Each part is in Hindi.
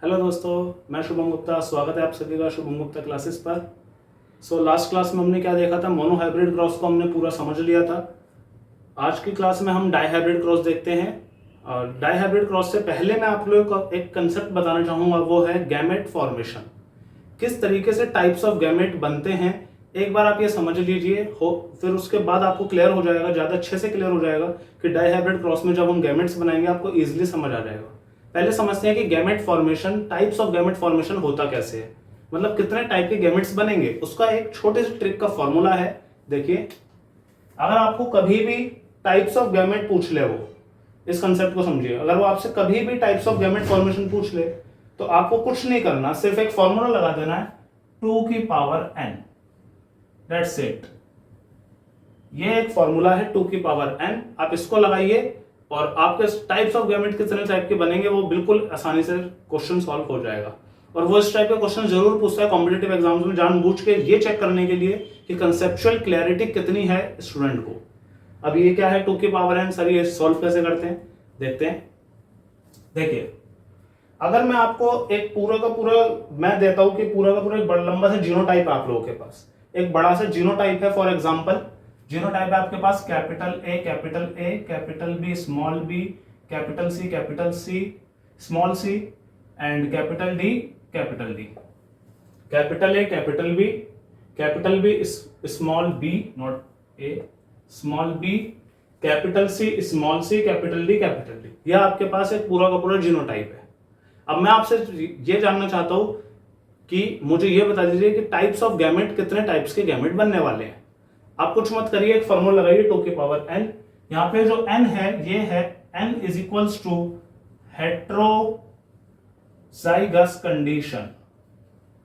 हेलो दोस्तों, मैं शुभम गुप्ता। स्वागत है आप सभी का शुभम गुप्ता क्लासेस पर। लास्ट क्लास में हमने क्या देखा था, मोनो हाइब्रिड क्रॉस को हमने पूरा समझ लिया था। आज की क्लास में हम डाई हाइब्रिड क्रॉस देखते हैं। और डाई हाइब्रिड क्रॉस से पहले मैं आप लोगों को एक कंसेप्ट बताना चाहूँगा, वो है गैमेट फॉर्मेशन। किस तरीके से टाइप्स ऑफ गैमेट बनते हैं, एक बार आप ये समझ लीजिए हो, फिर उसके बाद आपको क्लियर हो जाएगा, ज़्यादा अच्छे से क्लियर हो जाएगा कि डाई हाइब्रिड क्रॉस में जब हम गैमेट्स बनाएंगे आपको ईजिली समझ आ जाएगा। पहले समझते हैं कि gamete formation, types of gamete formation होता कैसे है, मतलब कितने टाइप के गैमेट्स बनेंगे। उसका एक छोटे से ट्रिक का फॉर्मूला है। देखिए, अगर आपको कभी भी टाइप्स ऑफ गैमेट पूछ ले, वो इस कंसेप्ट को समझिए, अगर वो आपसे कभी भी टाइप्स ऑफ गैमेट फॉर्मेशन पूछ ले तो आपको कुछ नहीं करना, सिर्फ एक फॉर्मूला लगा देना है 2 की पावर n। That's it. ये एक फॉर्मूला है 2 की पावर n। आप इसको लगाइए और आपके टाइप्स ऑफ गैमेट कितने टाइप के बनेंगे वो बिल्कुल आसानी से क्वेश्चन सॉल्व हो जाएगा। और वो इस टाइप के क्वेश्चन जरूर पूछता है कॉम्पिटिटिव एग्जाम्स में, जानबूझ के ये चेक करने के लिए कि कंसेप्चुअल क्लैरिटी कितनी है स्टूडेंट को। अब ये क्या है 2 की पावर n, सर ये सॉल्व कैसे करते हैं देखते हैं। देखिए, अगर मैं आपको एक पूरा का पूरा मैं देता हूं कि पूरा का पूरा एक बड़ा लंबा सा जीनोटाइप आप लोगों के पास, एक बड़ा सा जीनोटाइप है। फॉर एग्जांपल, जीनोटाइप है आपके पास capital A, capital B, small B, capital C, small C and capital D. Capital A, capital B, small B, not A, small B, capital C, capital D. यह आपके पास एक पूरा का पूरा जीनोटाइप है। अब मैं आपसे ये जानना चाहता हूं कि मुझे ये बता दीजिए कि टाइप्स ऑफ गैमेट, कितने टाइप्स के गैमेट बनने वाले हैं। आप कुछ मत करिए, एक फॉर्मूला लगाइए 2 की पावर n। यहां पे जो n है ये है n is equals to heterozygous condition.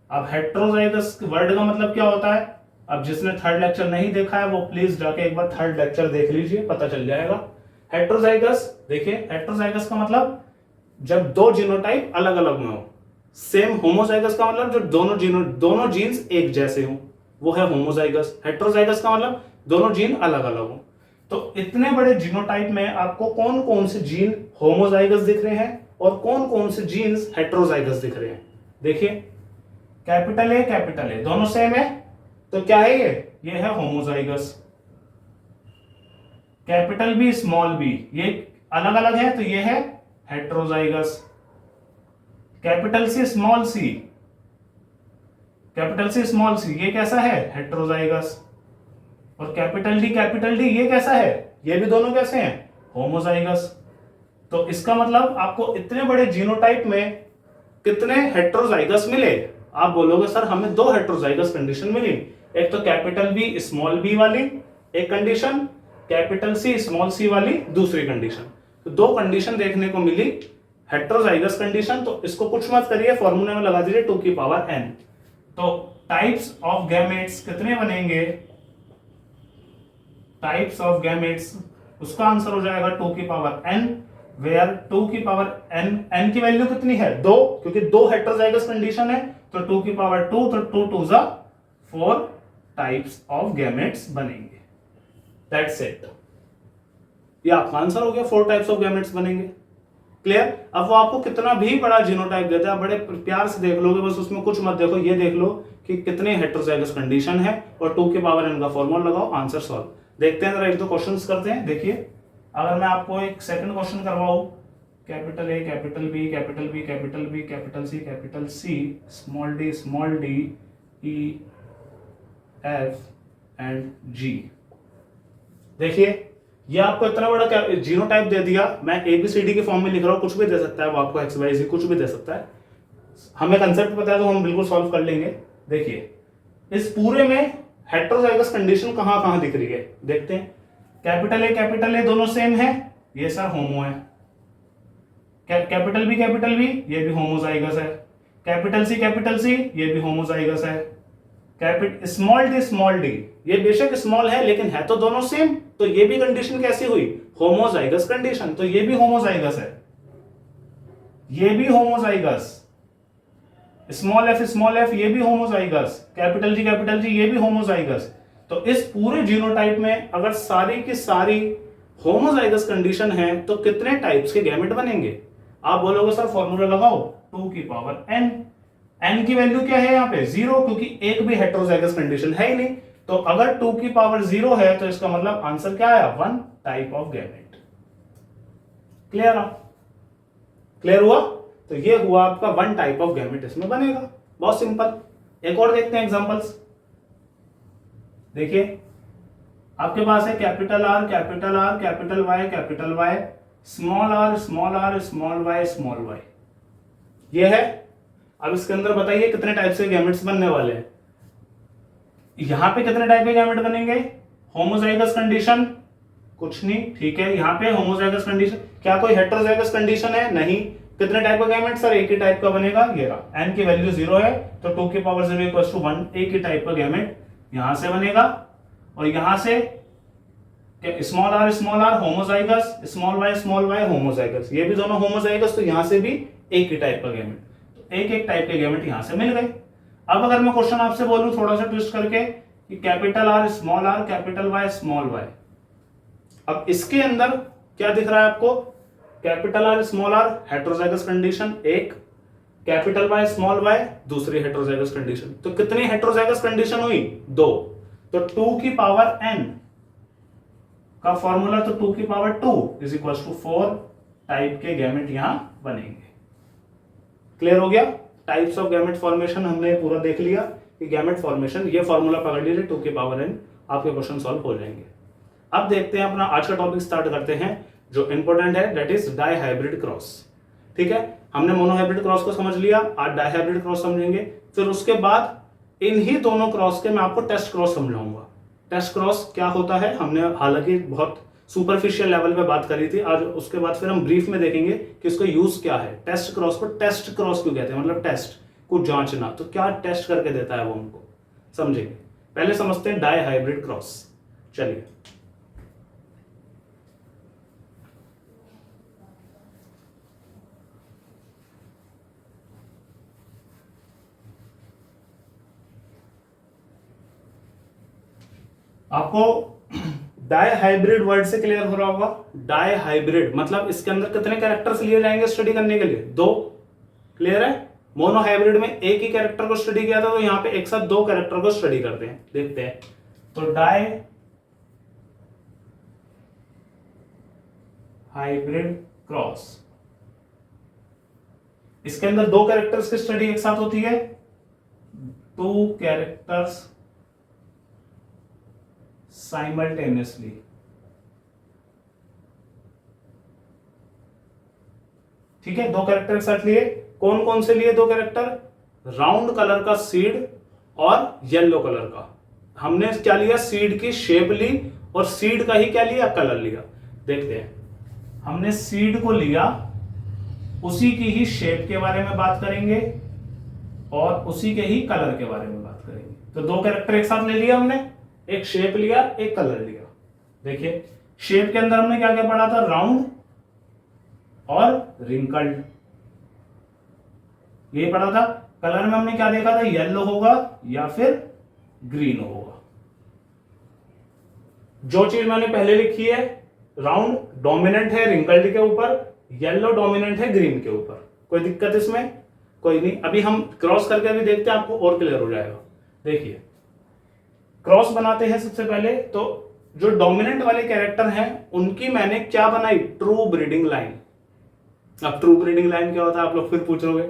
अब हेट्रोजाइगस वर्ड का मतलब क्या होता है, अब जिसने थर्ड लेक्चर नहीं देखा है वो प्लीज जाके एक बार थर्ड लेक्चर देख लीजिए, पता चल जाएगा। हेट्रोजाइगस, देखिए हेट्रोजाइगस का मतलब जब दो जीनोटाइप अलग अलग में हो। सेम होमोजाइगस का मतलब जब दोनों जीन्स एक जैसे हो, वो है होमोजाइगस। हेट्रोजाइगस का मतलब दोनों जीन अलग अलग हो। तो इतने बड़े जीनोटाइप में आपको कौन कौन से जीन होमोजाइगस दिख रहे हैं और कौन कौन से जीन्स हेट्रोजाइगस दिख रहे हैं। देखिए, कैपिटल ए दोनों सेम है तो क्या है ये है homozygous. Capital B, small B, ये अलग अलग है तो ये है heterozygous. Capital C, small C, ये कैसा है हेट्रोजाइगस। और कैपिटल डी ये कैसा है, ये भी दोनों कैसे हैं होमोजाइगस। तो इसका मतलब आपको इतने बड़े जीनोटाइप में कितने हेट्रोजाइगस मिले। आप बोलोगे सर हमें 2 हेट्रोजाइगस कंडीशन मिली, एक तो कैपिटल बी स्मॉल बी वाली एक कंडीशन, कैपिटल सी स्मॉल सी वाली दूसरी कंडीशन। तो 2 कंडीशन देखने को मिली हेट्रोजाइगस कंडीशन। तो इसको कुछ मत करिए, फॉर्मूले में लगा दीजिए 2 की पावर n। तो टाइप्स ऑफ गैमेट्स कितने बनेंगे, टाइप्स ऑफ गैमेट्स, उसका आंसर हो जाएगा 2 की पावर n, वेयर 2 की पावर n की वैल्यू कितनी है 2, क्योंकि 2 हेट्रोजाइगस कंडीशन है तो 2 की पावर 2, तो 2 2 जा 4 टाइप्स ऑफ गैमेट्स बनेंगे। That's it. ये आपका आंसर हो गया, 4 टाइप्स ऑफ गैमेट्स बनेंगे। क्लियर। अब वो आपको कितना भी बड़ा जीनोटाइप देता है, बड़े प्यार से देख लोगे, बस उसमें कुछ मत देखो, ये देख लो कि कितने हेट्रोजाइगस कंडीशन है और 2 के पावर n का फॉर्मूला लगाओ, आंसर सॉल्व। देखते हैं जरा, एक दो क्वेश्चंस करते हैं। देखिए, अगर मैं आपको एक सेकंड क्वेश्चन करवाऊं, capital A, capital B, capital C, small D, E, F and G. देखिए, ये आपको इतना बड़ा जीनोटाइप दे दिया, मैं एबीसीडी के फॉर्म में लिख रहा हूं, कुछ भी दे सकता है वो आपको, एक्स वाई जेड कुछ भी दे सकता है। हमें कंसेप्ट पता है तो हम बिल्कुल सॉल्व कर लेंगे। देखिए, इस पूरे में हेट्रोजाइगस कंडीशन कहां कहां दिख रही है देखते हैं। कैपिटल ए दोनों सेम है, ये सर होमो है। कैपिटल बी ये भी होमोजाइगस है। कैपिटल सी ये भी होमोजाइगस है। स्मॉल डी ये बेशक स्मॉल है लेकिन है तो दोनों सेम, तो ये भी कंडीशन कैसी हुई होमोजाइगस कंडीशन, तो ये भी होमोजाइगस है, ये भी होमोजाइगस। स्मॉल एफ ये भी होमोजाइगस। कैपिटल जी ये भी होमोजाइगस। तो इस पूरे जीनोटाइप में अगर सारी की सारी होमोजाइगस कंडीशन है तो कितने टाइप्स के गैमेट बनेंगे। आप बोलोगे सर फॉर्मूला लगाओ, 2 की पावर n। n की वैल्यू क्या है यहाँ पे 0, क्योंकि एक भी हेटेरोजाइगस कंडीशन है ही नहीं। तो अगर 2 की पावर 0 है तो इसका मतलब आंसर क्या आया, 1 टाइप ऑफ गैमेट। क्लियर है? क्लियर हुआ? तो ये हुआ आपका 1 टाइप ऑफ गैमेट इसमें बनेगा। बहुत सिंपल। एक और देखते हैं एग्जांपल्स। देखिए आपके पास है capital R capital R capital Y small R small R small Y ये है। अब इसके अंदर बताइए कितने टाइप से गैमेट्स बनने वाले हैं। यहां पे कितने टाइप के गैमेट बनेंगे, होमोजाइगस कंडीशन कुछ नहीं, ठीक है। यहाँ पे होमोजाइगस कंडीशन, क्या कोई हेटेरोजाइगस कंडीशन है, नहीं। कितने टाइप का गैमेट, सर एक ही टाइप का बनेगा, ये रहा। n की वैल्यू 0 है तो 2 की पावर 0 इक्वल्स टू 1, एक ही टाइप का गैमेट यहां से बनेगा। और यहां से small R homozygous, small Y homozygous, ये भी दोनों होमोजाइगस, तो यहां से भी एक ही टाइप का गैमेट। तो एक एक टाइप के गैमेट यहां से मिल गए। अब अगर मैं क्वेश्चन आपसे बोलूं थोड़ा सा ट्विस्ट करके कि capital R capital Y small Y, अब इसके अंदर क्या दिख रहा है आपको, capital R small R heterozygous condition एक, कैपिटल वाई स्मॉल वाई दूसरी हेटेरोजाइगस कंडीशन। तो कितनी हेटेरोजाइगस कंडीशन हुई, 2। तो 2 की पावर n का फॉर्मूला तो 2 की power 2 is equal to 4 type के गैमेट यहां बनेंगे। क्लियर हो गया? टाइप्स ऑफ गैमेट फॉर्मेशन हमने पूरा देख लिया कि गैमेट फॉर्मेशन, ये फॉर्मूला पकड़ लीजिए 2 की पावर n, आपके क्वेश्चन सॉल्व हो जाएंगे। अब देखते हैं अपना आज का टॉपिक स्टार्ट करते हैं जो इंपॉर्टेंट है, that is dihybrid cross. ठीक है, हमने मोनोहाइब्रिड क्रॉस को समझ लिया, आज डाई हाइब्रिड क्रॉस समझेंगे। फिर उसके बाद इन ही दोनों क्रॉस के मैं आपको टेस्ट क्रॉस समझाऊंगा। टेस्ट क्रॉस क्या होता है हमने हालांकि बहुत सुपरफिशियल लेवल पे बात करी थी, आज उसके बाद फिर हम ब्रीफ में देखेंगे कि उसका यूज क्या है। टेस्ट क्रॉस को टेस्ट क्रॉस क्यों कहते हैं, मतलब टेस्ट को जांचना, तो क्या टेस्ट करके देता है वो हमको समझेंगे। पहले समझते हैं डाई हाइब्रिड क्रॉस। चलिए आपको डाई हाइब्रिड वर्ड से क्लियर हो रहा होगा। डाई हाइब्रिड मतलब इसके अंदर कितने कैरेक्टर्स लिए जाएंगे स्टडी करने के लिए, 2। क्लियर है? मोनो हाइब्रिड में एक ही कैरेक्टर को स्टडी किया था, तो यहां पे एक साथ 2 कैरेक्टर को स्टडी करते हैं, देखते हैं। तो डाई हाइब्रिड क्रॉस, इसके अंदर 2 कैरेक्टर्स की स्टडी एक साथ होती है, 2 कैरेक्टर्स साइमल्टेनियसली। ठीक है, 2 कैरेक्टर एक साथ लिए। कौन कौन से लिए 2 कैरेक्टर, राउंड कलर का सीड और येलो कलर का। हमने क्या लिया, सीड की शेप ली और सीड का ही क्या लिया, कलर लिया। देखते हैं, हमने सीड को लिया, उसी की ही शेप के बारे में बात करेंगे और उसी के ही कलर के बारे में बात करेंगे। तो 2 कैरेक्टर एक साथ ले लिया हमने, एक शेप लिया एक कलर लिया। देखिए शेप के अंदर हमने क्या क्या पढ़ा था, राउंड और रिंकल्ड, ये पढ़ा था। कलर में हमने क्या देखा था, येलो होगा या फिर ग्रीन होगा। जो चीज मैंने पहले लिखी है, राउंड डोमिनेंट है रिंकल्ड के ऊपर, येलो डोमिनेंट है ग्रीन के ऊपर। कोई दिक्कत इसमें? कोई नहीं। अभी हम क्रॉस करके अभी देखते हैं, आपको और क्लियर हो जाएगा। देखिए क्रॉस बनाते हैं सबसे पहले, तो जो डोमिनेंट वाले कैरेक्टर हैं उनकी मैंने क्या बनाई, ट्रू ब्रीडिंग लाइन। अब ट्रू ब्रीडिंग लाइन क्या होता है आप लोग फिर पूछोगे।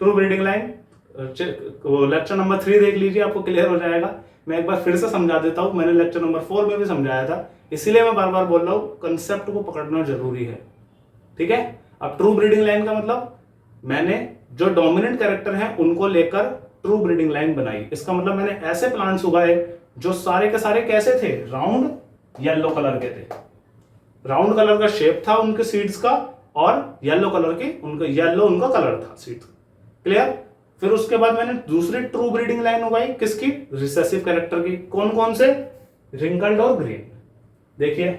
True breeding line lecture number 3 देख लीजिए, आपको क्लियर हो जाएगा। मैं एक बार फिर से समझा देता हूं, मैंने लेक्चर नंबर 4 में भी समझाया था, इसीलिए मैं बार बार बोल रहा हूं, कंसेप्ट को पकड़ना जरूरी है। ठीक है, अब ट्रू ब्रीडिंग लाइन का मतलब मैंने जो डोमिनेंट कैरेक्टर हैं उनको लेकर ट्रू ब्रीडिंग लाइन बनाई। इसका मतलब मैंने ऐसे प्लांट्स उगाए जो सारे के सारे कैसे थे, राउंड येलो कलर के थे। राउंड कलर का शेप था उनके सीड्स का और येलो कलर की उनका येलो उनका कलर था सीड्स। क्लियर? फिर उसके बाद मैंने दूसरी ट्रू ब्रीडिंग लाइन उगाई, किसकी, रिसेसिव कैरेक्टर की। कौन कौन से, रिंकल्ड और ग्रीन। देखिए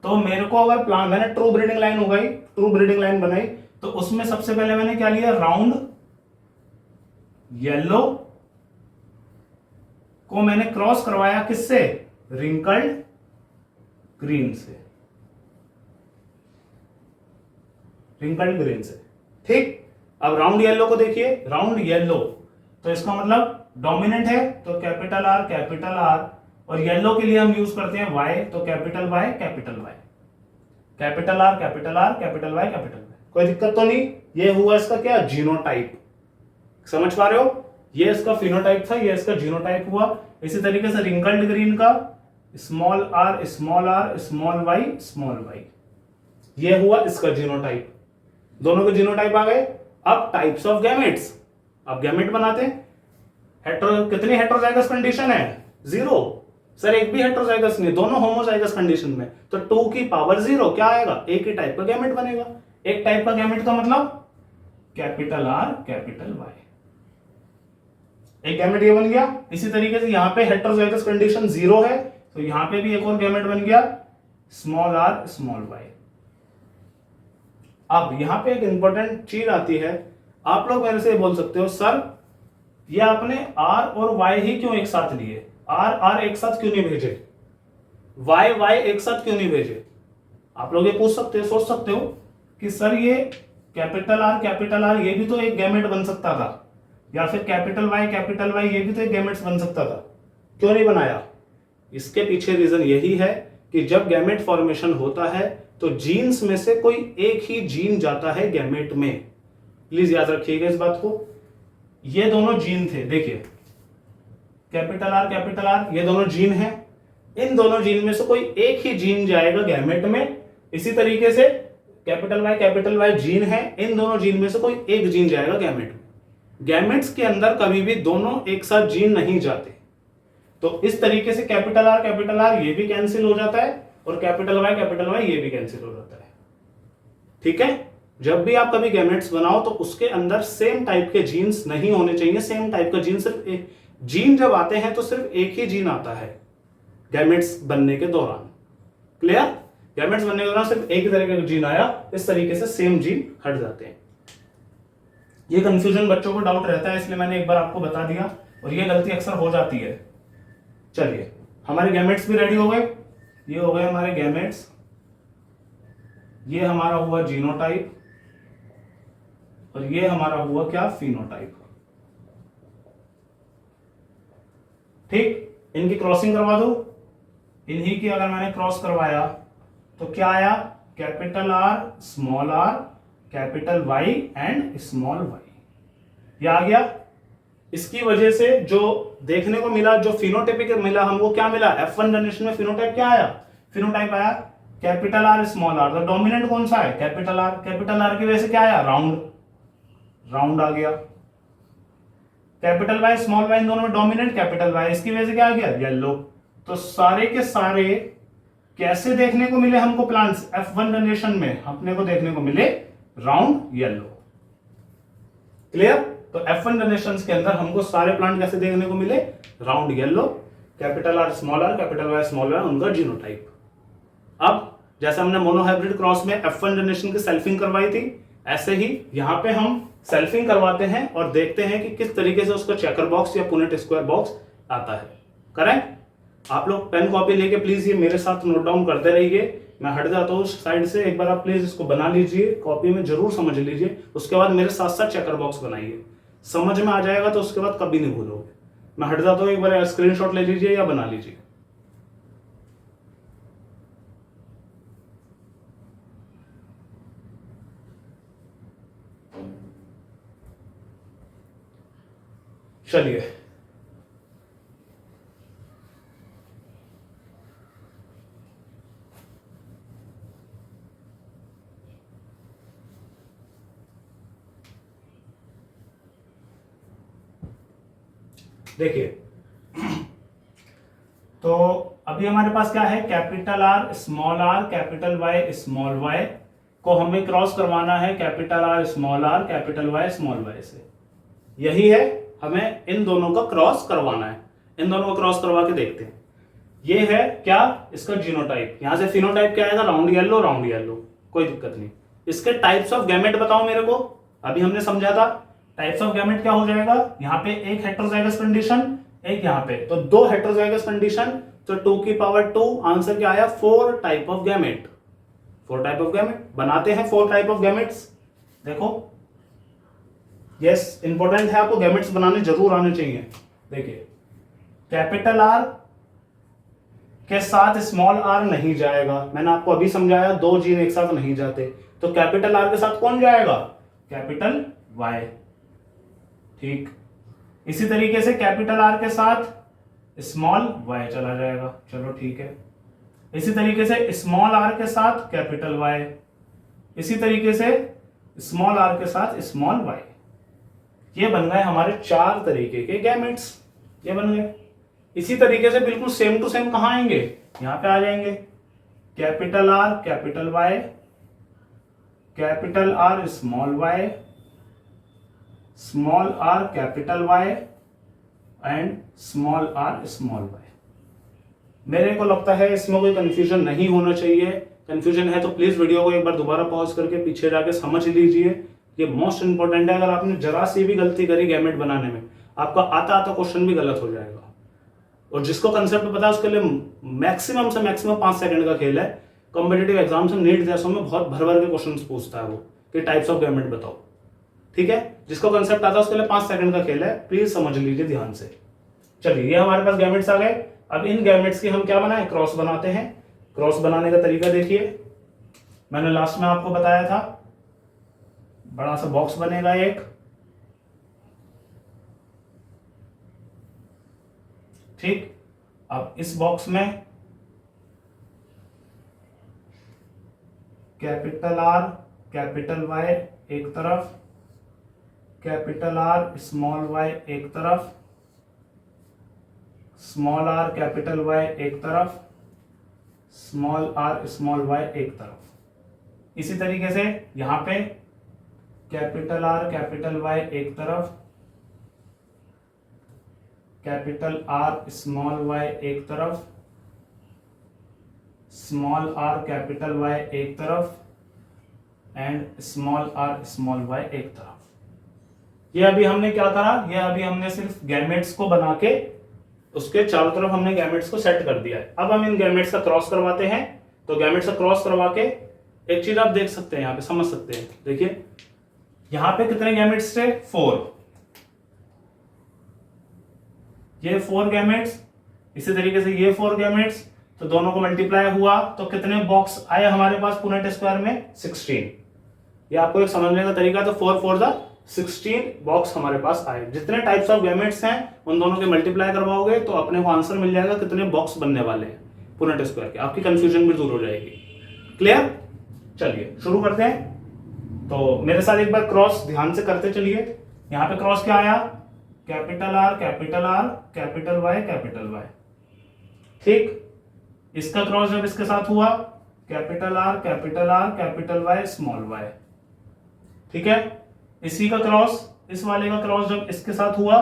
तो मेरे को अगर प्लान, मैंने ट्रू ब्रीडिंग लाइन उगाई, ट्रू ब्रीडिंग लाइन बनाई, तो उसमें सबसे पहले मैंने क्या लिया, राउंड येलो को मैंने क्रॉस करवाया किससे, रिंकल्ड ग्रीन से, रिंकल्ड ग्रीन से। ठीक, अब राउंड येलो को देखिए, राउंड येलो, तो इसका मतलब डोमिनेंट है तो कैपिटल आर, और येलो के लिए हम यूज करते हैं वाई, तो capital Y capital Y, capital R capital R capital Y capital Y. कोई दिक्कत तो नहीं? ये हुआ इसका क्या, जीनोटाइप। समझ पा रहे हो? ये इसका फिनोटाइप था, ये इसका जीनोटाइप हुआ। इसी तरीके से रिंकल्ड ग्रीन का स्मॉल आर स्मॉल वाई, ये हुआ इसका जीनोटाइप। दोनों के जीनोटाइप आ गए। अब टाइप्स ऑफ गैमेट्स, अब गैमेट बनाते हैं। कितनी हेटेरोजाइगस कंडीशन है? 0। सर एक भी हेटेरोजाइगस नहीं, दोनों होमोजाइगस कंडीशन में, तो 2 की पावर 0 क्या आएगा? एक ही टाइप का गैमेट बनेगा। एक टाइप का गैमेट का मतलब कैपिटल आर कैपिटल वाई, एक गैमेट ये बन गया। इसी तरीके से यहां पे हेटेरोजाइगस कंडीशन 0 है, तो यहां पे भी एक और गैमेट बन गया स्मॉल आर स्मॉल वाई। अब यहां पे एक इंपॉर्टेंट चीज आती है, आप लोग मेरे से बोल सकते हो सर ये आपने आर और वाई ही क्यों एक साथ लिए, आर एक साथ क्यों नहीं भेजे, वाई एक साथ क्यों नहीं भेजे? आप लोग ये पूछ सकते हो, सोच सकते हो कि सर ये कैपिटल आर ये भी तो एक गैमेट बन सकता था, या फिर कैपिटल वाई ये भी तो एक गैमेट्स बन सकता था, क्यों नहीं बनाया? इसके पीछे रीजन यही है कि जब गैमेट फॉर्मेशन होता है तो जीन्स में से कोई एक ही जीन जाता है गैमेट में। प्लीज याद रखिएगा इस बात को। ये दोनों जीन थे, देखिए कैपिटल आर ये दोनों जीन हैं। इन दोनों जीन में से कोई एक ही जीन जाएगा गैमेट में। इसी तरीके से कैपिटल वाई जीन है, इन दोनों जीन में से कोई एक जीन जाएगा गैमेट में। गैमेट्स के अंदर कभी भी दोनों एक साथ जीन नहीं जाते, तो इस तरीके से कैपिटल आर ये भी कैंसिल हो जाता है, और कैपिटल वाई ये भी कैंसिल हो जाता है। ठीक है? जब भी आप कभी गैमेट्स बनाओ तो उसके अंदर सेम टाइप के जीन्स नहीं होने चाहिए। सेम टाइप का जीन, सिर्फ जीन जब आते हैं तो सिर्फ एक ही जीन आता है गैमेट्स बनने के दौरान। क्लियर? गैमेट्स बनने के दौरान सिर्फ एक ही तरह का जीन आया, इस तरीके से सेम जीन हट जाते हैं। ये कंफ्यूजन बच्चों को डाउट रहता है, इसलिए मैंने एक बार आपको बता दिया, और ये गलती अक्सर हो जाती है। चलिए, हमारे गैमेट्स भी रेडी हो गए। ये हो गए हमारे गैमेट्स, ये हमारा हुआ जीनोटाइप, और ये हमारा हुआ क्या, फिनोटाइप। ठीक, इनकी क्रॉसिंग करवा दो। इन्हीं की अगर मैंने क्रॉस करवाया तो क्या आया, capital R capital Y and small Y, ये आ गया। इसकी वजह से जो देखने को मिला, जो फिनोटाइपिक मिला हमको, क्या मिला, F1 जनरेशन में फिनोटाइप क्या आया, फिनोटाइप आया कैपिटल आर स्मॉल आर। तो डोमिनेंट कौन सा है, कैपिटल आर की वजह से क्या आया, राउंड आ गया। कैपिटल वाई स्मॉल वाई इन दोनों में डोमिनेंट कैपिटल वाई, इसकी वजह से क्या आ गया, येलो। तो सारे के सारे कैसे देखने को मिले हमको प्लांट्स, F1 जनरेशन में अपने को देखने को मिले राउंड येलो। क्लियर? तो F1 जनरेशन के अंदर हमको सारे प्लांट कैसे देखने को मिले, round yellow, capital R capital Y small Y, उनका जीनोटाइप। अब जैसे हमने मोनोहाइब्रिड क्रॉस में F1 जनरेशन की सेल्फिंग करवाई थी, ऐसे ही यहां पे हम सेल्फिंग करवाते हैं और देखते हैं कि किस तरीके से उसका चेकर बॉक्स या पुनेट स्क्वायर बॉक्स आता है। करेक्ट? आप लोग पेन कॉपी लेके प्लीज ये मेरे साथ नोट डाउन करते रहिए। मैं हट जाता हूँ साइड से, एक बार आप प्लीज इसको बना लीजिए, कॉपी में जरूर समझ लीजिए, उसके बाद मेरे साथ साथ चेकर बॉक्स बनाइए। समझ में आ जाएगा तो उसके बाद कभी नहीं भूलोगे। मैं हट जाता हूँ, एक बार स्क्रीनशॉट ले लीजिए या बना लीजिए। चलिए, देखिए तो अभी हमारे पास क्या है, capital R capital Y small Y को हमें क्रॉस करवाना है capital R capital Y small Y से। यही है, हमें इन दोनों का क्रॉस करवाना है। इन दोनों को क्रॉस करवा के देखते हैं। ये है क्या, इसका जीनोटाइप। यहां से फिनोटाइप क्या आएगा, राउंड येलो, कोई दिक्कत नहीं। इसके टाइप्स ऑफ गैमेट बताओ मेरे को। अभी हमने समझा था टाइप्स ऑफ गैमेट क्या हो जाएगा, यहाँ पे एक हेटेरोजाइगस कंडीशन, एक यहाँ पे, तो 2 हेटेरोजाइगस कंडीशन, तो 2 की पावर 2, आंसर क्या आया, 4 type of gamete. 4 type of gamete बनाते हैं, 4 टाइप ऑफ गैमेट्स। देखो यस इंपॉर्टेंट है, आपको गैमेट्स बनाने जरूर आने चाहिए। देखिए कैपिटल आर के साथ स्मॉल आर नहीं जाएगा, मैंने आपको अभी समझाया 2 जीन एक साथ नहीं जाते, तो कैपिटल आर के साथ कौन जाएगा? Capital Y. ठीक, इसी तरीके से कैपिटल आर के साथ स्मॉल वाई चला जाएगा, चलो ठीक है। इसी तरीके से स्मॉल आर के साथ कैपिटल वाई, इसी तरीके से स्मॉल आर के साथ स्मॉल वाई। ये बन गए हमारे 4 तरीके के गैमेट्स, ये बन गए। इसी तरीके से बिल्कुल सेम टू सेम कहां आएंगे? यहां पे आ जाएंगे। Capital R capital Y, capital R small Y, small R capital Y and small R small Y. मेरे को लगता है इसमें कोई कंफ्यूजन नहीं होना चाहिए। कंफ्यूजन है तो प्लीज वीडियो को एक बार दोबारा पॉज करके पीछे जाके समझ लीजिए, ये मोस्ट इंपॉर्टेंट है। अगर आपने जरा सी भी गलती करी गैमेट बनाने में, आपका आता आता क्वेश्चन भी गलत हो जाएगा। और जिसको कंसेप्ट पता है उसके लिए मैक्सिमम से मैक्सिमम 5 सेकंड का खेल है। कॉम्पिटिटिव एग्जाम से नीट जैसों में बहुत भर भर के क्वेश्चन पूछता है वो कि टाइप्स ऑफ गैमेट बताओ, ठीक है। जिसको कंसेप्ट आता है उसके लिए 5 सेकंड का खेल है, प्लीज समझ लीजिए ध्यान से। चलिए ये हमारे पास गैमेट्स आ गए। अब इन गैमेट्स की हम क्या बनाए? क्रॉस बनाते हैं। क्रॉस बनाने का तरीका देखिए, मैंने लास्ट में आपको बताया था, बड़ा सा बॉक्स बनेगा एक, ठीक। अब इस बॉक्स में कैपिटल आर कैपिटल वाई एक तरफ, कैपिटल आर स्मॉल वाई एक तरफ, स्मॉल आर कैपिटल वाई एक तरफ, स्मॉल आर स्मॉल वाई एक तरफ। इसी तरीके से यहां पे कैपिटल आर कैपिटल वाई एक तरफ, कैपिटल आर स्मॉल वाई एक तरफ, स्मॉल आर कैपिटल वाई एक तरफ and small R small Y एक तरफ। ये अभी हमने क्या करा? ये अभी हमने सिर्फ गैमेट्स को बना के उसके चारों तरफ हमने गैमेट्स को सेट कर दिया है। अब हम इन गैमेट्स का क्रॉस करवाते हैं। तो गैमेट्स का क्रॉस करवा के एक चीज आप देख सकते हैं, यहां पे समझ सकते हैं। देखिए यहां पे कितने गैमेट्स थे? 4। ये 4 गैमेट्स, इसी तरीके से ये 4 गैमेट्स, तो दोनों को मल्टीप्लाई हुआ तो कितने बॉक्स आए हमारे पास पुनेट स्क्वायर में? 16। ये आपको एक समझने का तरीका, तो 4 4 जा 16 बॉक्स हमारे पास आए। जितने टाइप्स ऑफ गैमेट्स हैं उन दोनों के मल्टीप्लाई करवाओगे तो अपने को आंसर मिल जाएगा कितने बॉक्स बनने वाले हैं पुनेट स्क्वायर के। आपकी कंफ्यूजन भी दूर हो जाएगी। क्लियर? चलिए शुरू करते हैं। तो मेरे साथ एक बार क्रॉस ध्यान से करते चलिए। यहां पे क्रॉस क्या आया? Capital R capital R capital Y capital Y, ठीक। इसका क्रॉस जब इसके साथ हुआ, capital R capital Y small Y, ठीक है। इसी का क्रॉस, इस वाले का क्रॉस जब इसके साथ हुआ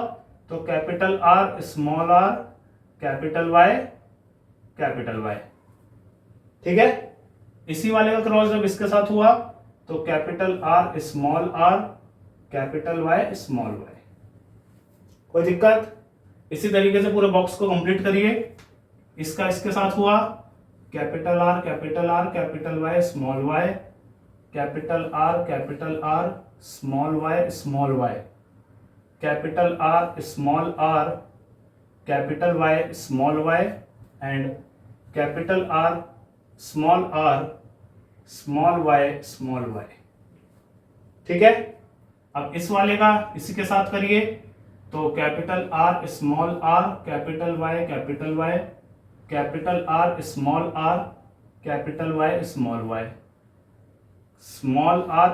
तो capital R small R capital Y, ठीक है। इसी वाले का क्रॉस जब इसके साथ हुआ तो capital R small R capital Y small Y. कोई दिक्कत? इसी तरीके से पूरे बॉक्स को कंप्लीट करिए। इसका इसके साथ हुआ capital R capital Y small Y, capital R small Y, capital R capital Y small Y and capital R small Y, ठीक है। अब इस वाले का इसी के साथ करिए, तो capital R small R capital Y capital R small R capital Y small Y, small R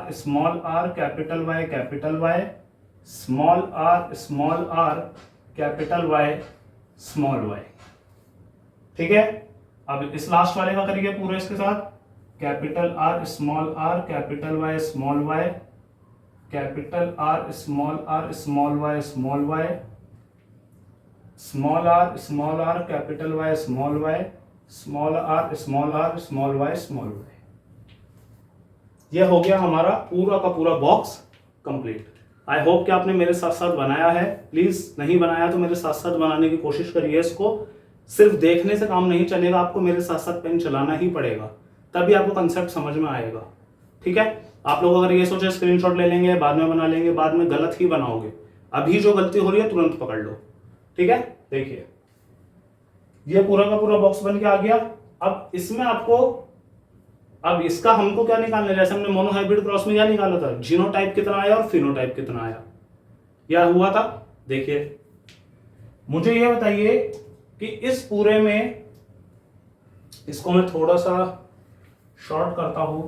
capital Y small R capital Y small Y, ठीक है। अब इस लास्ट वाले का करिए पूरे इसके साथ, capital R capital Y small Y, capital R small Y small Y, small R capital Y small Y, small R small Y small Y. यह हो गया हमारा पूरा का पूरा बॉक्स कंप्लीट। आई होप कि आपने मेरे साथ साथ बनाया है। प्लीज नहीं बनाया तो मेरे साथ साथ बनाने की कोशिश करिए। इसको सिर्फ देखने से काम नहीं चलेगा, आपको मेरे साथ साथ पेन चलाना ही पड़ेगा, तभी आपको कंसेप्ट समझ में आएगा, ठीक है। आप लोग अगर ये सोचे स्क्रीनशॉट ले लेंगे बाद में बना लेंगे, बाद में गलत ही बनाओगे। अभी जो गलती हो रही है तुरंत पकड़ लो, ठीक है। देखिए ये पूरा का पूरा बॉक्स बन के आ गया। अब इसमें आपको, अब इसका हमको क्या निकालना है, जैसे हमने मोनोहाइब्रिड क्रॉस में क्या निकाला था, जीनोटाइप कितना आया और फिनोटाइप कितना आया, क्या हुआ था। देखिए मुझे ये बताइए कि इस पूरे में, इसको मैं थोड़ा सा शॉर्ट करता हूं,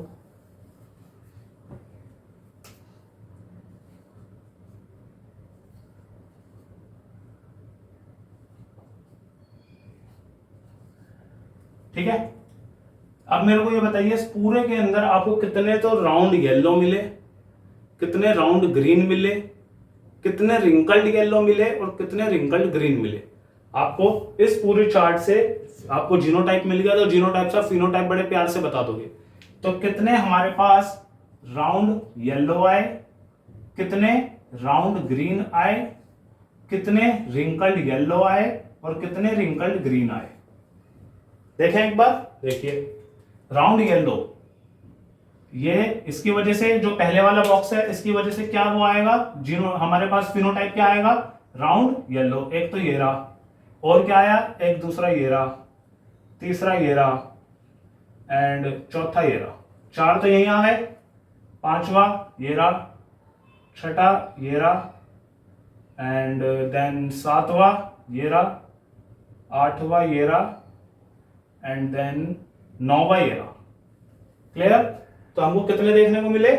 ठीक है। अब मेरे को ये बताइए इस पूरे के अंदर आपको कितने तो राउंड येलो मिले, कितने राउंड ग्रीन मिले, कितने रिंकल्ड येलो मिले और कितने रिंकल्ड ग्रीन मिले। आपको इस पूरे चार्ट से आपको जीनोटाइप मिल गया, तो जीनोटाइप से फिनोटाइप बड़े प्यार से बता दोगे। तो कितने हमारे पास राउंड येलो आए, कितने राउंड ग्रीन आए, कितने रिंकल्ड येलो आए और कितने रिंकल्ड ग्रीन आए। देखें एक बार, देखिए राउंड येलो, ये इसकी वजह से जो पहले वाला बॉक्स है इसकी वजह से क्या वो आएगा, जीनो हमारे पास फिनोटाइप क्या आएगा, राउंड येलो। एक तो ये रहा, और क्या आया, एक दूसरा ये रहा, तीसरा ये रहा एंड चौथा ये रहा। चार तो यही आ गए, पांचवा ये रहा, छठा ये रहा एंड देन सातवां ये रहा, आठवां ये रहा एंड देन नौवां ये रहा। क्लियर। तो हमको कितने देखने को मिले,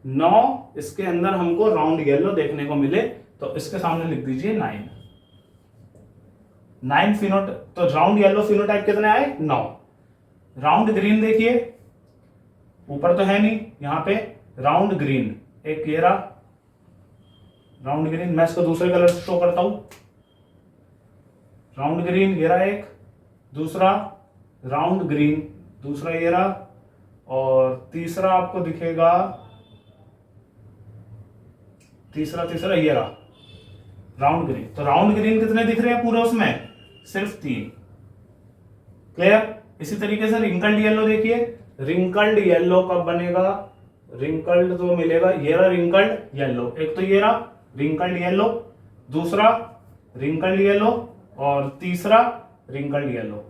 9। इसके अंदर हमको राउंड येलो देखने को मिले, तो इसके सामने लिख दीजिए 9। 9 फिनोटाइप, तो राउंड येलो फिनोटाइप कितने आए, 9। राउंड ग्रीन देखिए, ऊपर तो है नहीं, यहां पे राउंड ग्रीन एक ये रहा, राउंड ग्रीन, मैं इसको दूसरे कलर से शो करता हूं। राउंड ग्रीन ये रहा एक, दूसरा राउंड ग्रीन, दूसरा ये रहा, और तीसरा आपको दिखेगा, तीसरा ये रहा राउंड ग्रीन। तो राउंड ग्रीन कितने दिख रहे हैं पूरे उसमें, सिर्फ 3। क्लियर। इसी तरीके से रिंकल्ड येलो देखिए, रिंकल्ड येलो कब बनेगा, रिंकल्ड तो मिलेगा, ये रहा रिंकल्ड येलो, एक तो ये रहा रिंकल्ड येलो, दूसरा रिंकल्ड येलो और तीसरा रिंकल्ड येलो,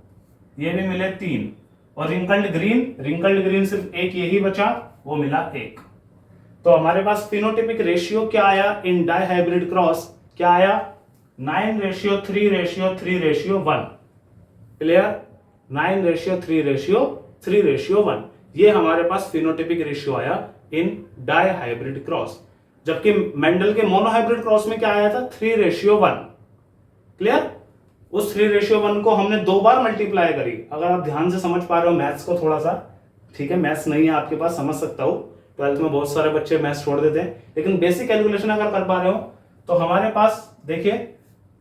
ये भी मिले 3। और रिंकल्ड ग्रीन सिर्फ एक यही बचा, वो मिला 1। तो हमारे पास फिनोटिपिक रेशियो क्या आया इन डाई हाइब्रिड क्रॉस, क्या आया, 9:3:3:1। क्लियर। 9:3:3:1, ये हमारे पास फिनोटिपिक रेशियो आया इन डाई हाइब्रिड क्रॉस। जबकि मेंडल के मोनोहाइब्रिड क्रॉस में क्या आया था, 3:1। क्लियर। उस 3:1 को हमने 2 बार मल्टीप्लाई करी। अगर आप ध्यान से समझ पा रहे हो मैथ्स को थोड़ा सा, ठीक है, मैथ्स नहीं है आपके पास, समझ सकता हूं, 12th में बहुत सारे बच्चे मैथ्स छोड़ देते हैं, लेकिन बेसिक कैलकुलेशन अगर कर पा रहे हो तो हमारे पास देखिए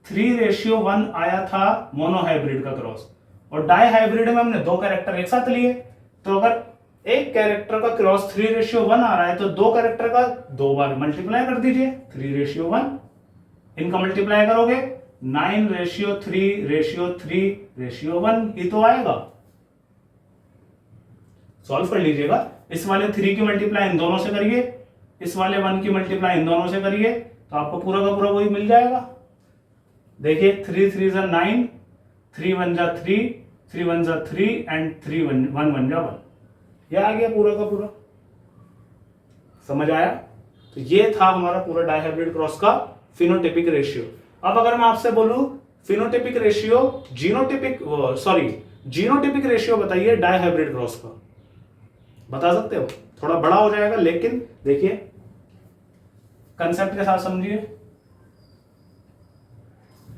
3:1 आया था मोनोहाइब्रिड का क्रॉस, और डाई हाइब्रिड में हमने 2 कैरेक्टर एक साथ लिए। तो अगर एक कैरेक्टर का क्रॉस 3:1 आ रहा है तो 2 कैरेक्टर का 2 बार मल्टीप्लाई कर दीजिए, 3:1। इनका मल्टीप्लाई करोगे 9:3:3:1 ही तो आएगा। सॉल्व कर लीजिएगा। इस वाले 3 की मल्टीप्लाई इन दोनों से करिए, इस वाले 1 की मल्टीप्लाई इन दोनों से करिए, तो आपको पूरा का पूरा वही मिल जाएगा। देखिए 3 3 जा 9, 3 1 जा 3, 3 1 जा 3 एंड 3 1 1 जा 1। यह आ गया पूरा का पूरा। समझ आया। तो ये था हमारा पूरा डायहाइब्रिड क्रॉस का फिनोटिपिक रेशियो। अब अगर मैं आपसे बोलूं फिनोटिपिक रेशियो जीनोटिपिक रेशियो बताइए डायहाइब्रिड क्रॉस का, बता सकते हो? थोड़ा बड़ा हो जाएगा लेकिन देखिए कंसेप्ट के साथ समझिए।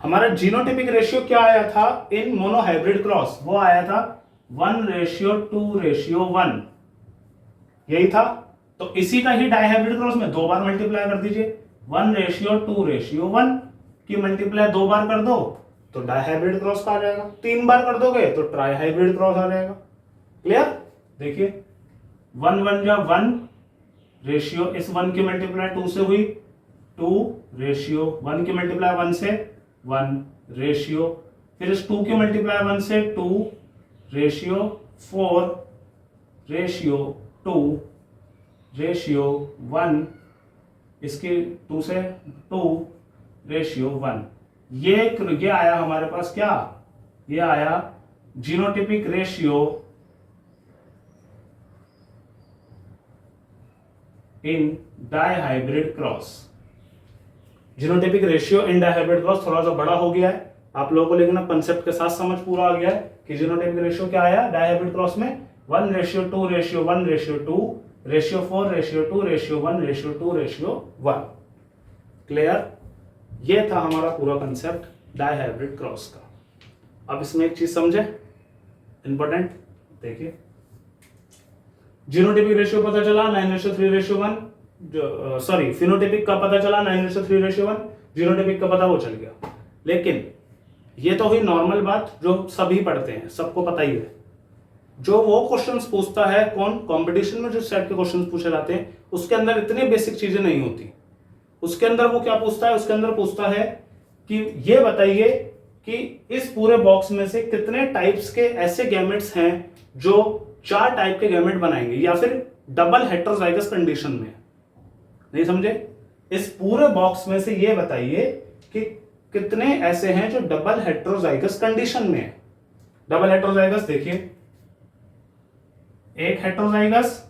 हमारा जीनोटिपिक रेशियो क्या आया था इन मोनोहाइब्रिड क्रॉस, वो आया था 1:2:1, यही था। तो इसी का ही डायहाइब्रिड क्रॉस में 2 बार मल्टीप्लाई कर दीजिए, 1:2:1 की मल्टीप्लाई 2 बार कर दो तो डायहाइब्रिड क्रॉस का आ जाएगा, 3 बार कर दोगे तो ट्राइहाइब्रिड क्रॉस आ जाएगा। क्लियर। देखिए 1 1 जा 1 रेशियो, इस 1 की मल्टीप्लाई 2 से हुई, 2 रेशियो 1 की मल्टीप्लाई 1 से 1 रेशियो, फिर इस 2 की मल्टीप्लाई 1 से 2 रेशियो 4 रेशियो 2 रेशियो 1, इसकी 2 से 2 रेशियो 1। ये आया हमारे पास क्या, ये आया genotypic ratio in dihybrid cross. Genotypic ratio in dihybrid cross थोड़ा सा बड़ा हो गया है आप लोगों को, लेकिन अब कंसेप्ट के साथ समझ पूरा आ गया है कि जीनोटिपिक रेशियो क्या आया डायहाइब्रिड क्रॉस में 1 ratio 2 ratio 1 ratio 2 ratio 4 ratio 2 ratio 1 ratio 2 ratio 1। Clear? ये था हमारा पूरा कंसेप्ट डायहाइब्रिड क्रॉस का। अब इसमें एक चीज समझे इंपॉर्टेंट, देखिए जीनोटिपिक रेशियो पता चला 9:3:1, सॉरी फिनोटिपिक का पता चला 9:3:1, जीनोटिपिक का पता वो चल गया। लेकिन ये तो हुई नॉर्मल बात जो सभी पढ़ते हैं, सबको पता ही है। जो वो क्वेश्चंस पूछता है कौन, कंपटीशन में जो सेट के क्वेश्चंस पूछे जाते हैं उसके अंदर इतनी बेसिक चीजें नहीं होती। उसके अंदर वो क्या पूछता है, उसके अंदर पूछता है कि ये बताइए कि इस पूरे बॉक्स में से कितने टाइप्स के ऐसे गैमेट्स हैं जो 4 टाइप के गैमेट बनाएंगे, या फिर डबल हेटेरोजाइगस कंडीशन में। नहीं समझे? इस पूरे बॉक्स में से ये बताइए कि कितने ऐसे हैं जो डबल हेटेरोजाइगस कंडीशन में है। डबल हेटेरोजाइगस देखिए, एक हेटेरोजाइगस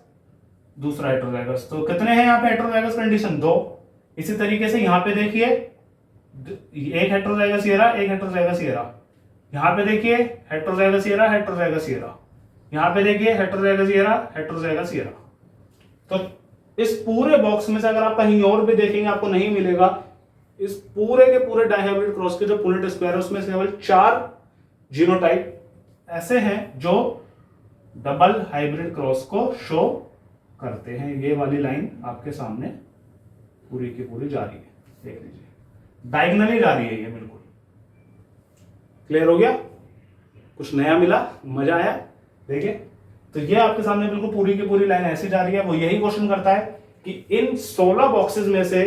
दूसरा हेटेरोजाइगस, तो कितने हैं यहां पे हेटेरोजाइगस कंडीशन 2। इसी तरीके से यहां पे देखिए एक हेटेरोजाइगस ये रहा, एक हेटेरोजाइगस ये रहा। यहां पे देखिए हेटेरोजाइगस ये रहा, हेटेरोजाइगस ये रहा। यहां पे देखिए हेटेरोजाइगस ये रहा, हेटेरोजाइगस ये रहा। तो इस पूरे बॉक्स में से अगर आप कहीं और भी देखेंगे आपको नहीं मिलेगा। इस पूरे के पूरे डायहाइब्रिड क्रॉस के जो पुनेट स्क्वायर है उसमें से केवल 4 जीनोटाइप ऐसे हैं जो डबल हाइब्रिड क्रॉस को शो करते हैं। ये वाली लाइन आपके सामने पूरी की पूरी जा रही है, देख लीजिए डायगोनली जा रही है ये बिल्कुल। क्लियर हो गया? कुछ नया मिला, मजा आया? देखिए तो ये आपके सामने बिल्कुल पूरी की पूरी लाइन ऐसी जा रही है। वो यही क्वेश्चन करता है कि इन 16 बॉक्सेस में से,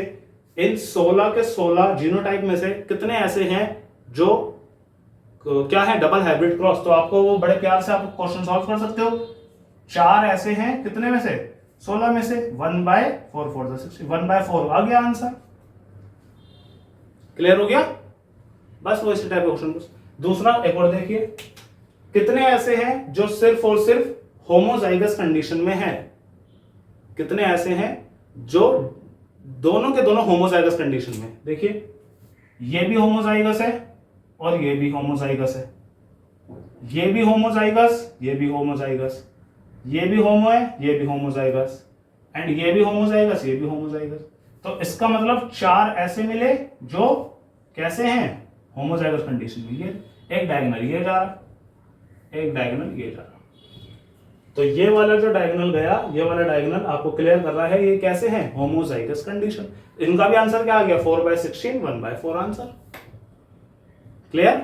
इन 16 के 16 जीनोटाइप में से कितने ऐसे हैं जो क्या है डबल हाइब्रिड क्रॉस। तो आपको वो बड़े प्यार से आप क्वेश्चन सॉल्व कर सकते हो। 4 ऐसे हैं, कितने में से 16 में से 1/4 4 60 1/4 आ गया आंसर। क्लियर हो गया? बस वो इसी टाइप का क्वेश्चन। दूसरा एक और देखिए, कितने ऐसे हैं जो सिर्फ और सिर्फ होमोजाइगस कंडीशन में है। कितने ऐसे हैं जो दोनों के दोनों होमोजाइगस कंडीशन में। देखिए ये भी होमोजाइगस है और ये भी होमोजाइगस है, ये भी होमोजाइगस, ये भी होमोजाइगस, ये भी होमो है, ये भी होमोजाइगस, एंड ये भी होमोजाइगस, ये भी होमोजाइगस। तो इसका मतलब 4 ऐसे मिले जो कैसे हैं होमोजाइगस कंडीशन में। ये एक डायगोनल ये जा रहा, एक डायगोनल ये जा रहा। तो ये वाला जो डायगोनल गया, ये वाला डायगोनल आपको क्लियर कर रहा है ये कैसे हैं होमोजाइगस कंडीशन। इनका भी आंसर क्या आ गया 4/16 1/4 आंसर। क्लियर?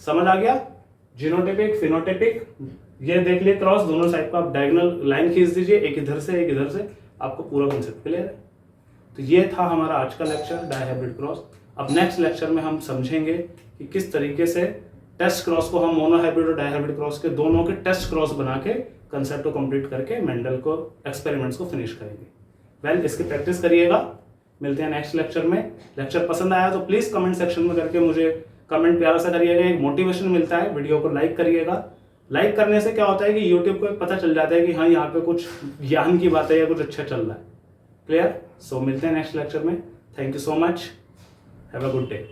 समझ आ गया? जीनोटिपिक फिनोटिपिक ये देख लिए क्रॉस, दोनों साइड का आप डायगोनल लाइन खींच दीजिए, एक इधर से एक इधर से, आपको पूरा कंसेप्ट क्लियर है। तो ये था हमारा आज का लेक्चर डायहाइब्रिड क्रॉस। अब नेक्स्ट लेक्चर में हम समझेंगे कि किस तरीके से टेस्ट क्रॉस को हम मोनोहाइब्रिड और डायहाइब्रिड क्रॉस के दोनों के टेस्ट क्रॉस बना के कंसेप्ट को कंप्लीट करके मेंडल को एक्सपेरिमेंट्स को फिनिश करेंगे। वेल इसकी प्रैक्टिस करिएगा। मिलते हैं नेक्स्ट लेक्चर में। लेक्चर पसंद आया तो प्लीज कमेंट सेक्शन में करके मुझे कमेंट प्यारा सा करिएगा, एक मोटिवेशन मिलता है। वीडियो को लाइक करिएगा। लाइक करने से क्या होता है कि यूट्यूब को पता चल जाता है कि हाँ यहाँ पे कुछ ज्ञान की बात है या कुछ अच्छा चल रहा है। क्लियर? सो मिलते हैं नेक्स्ट लेक्चर में। Thank you so much, have a good day.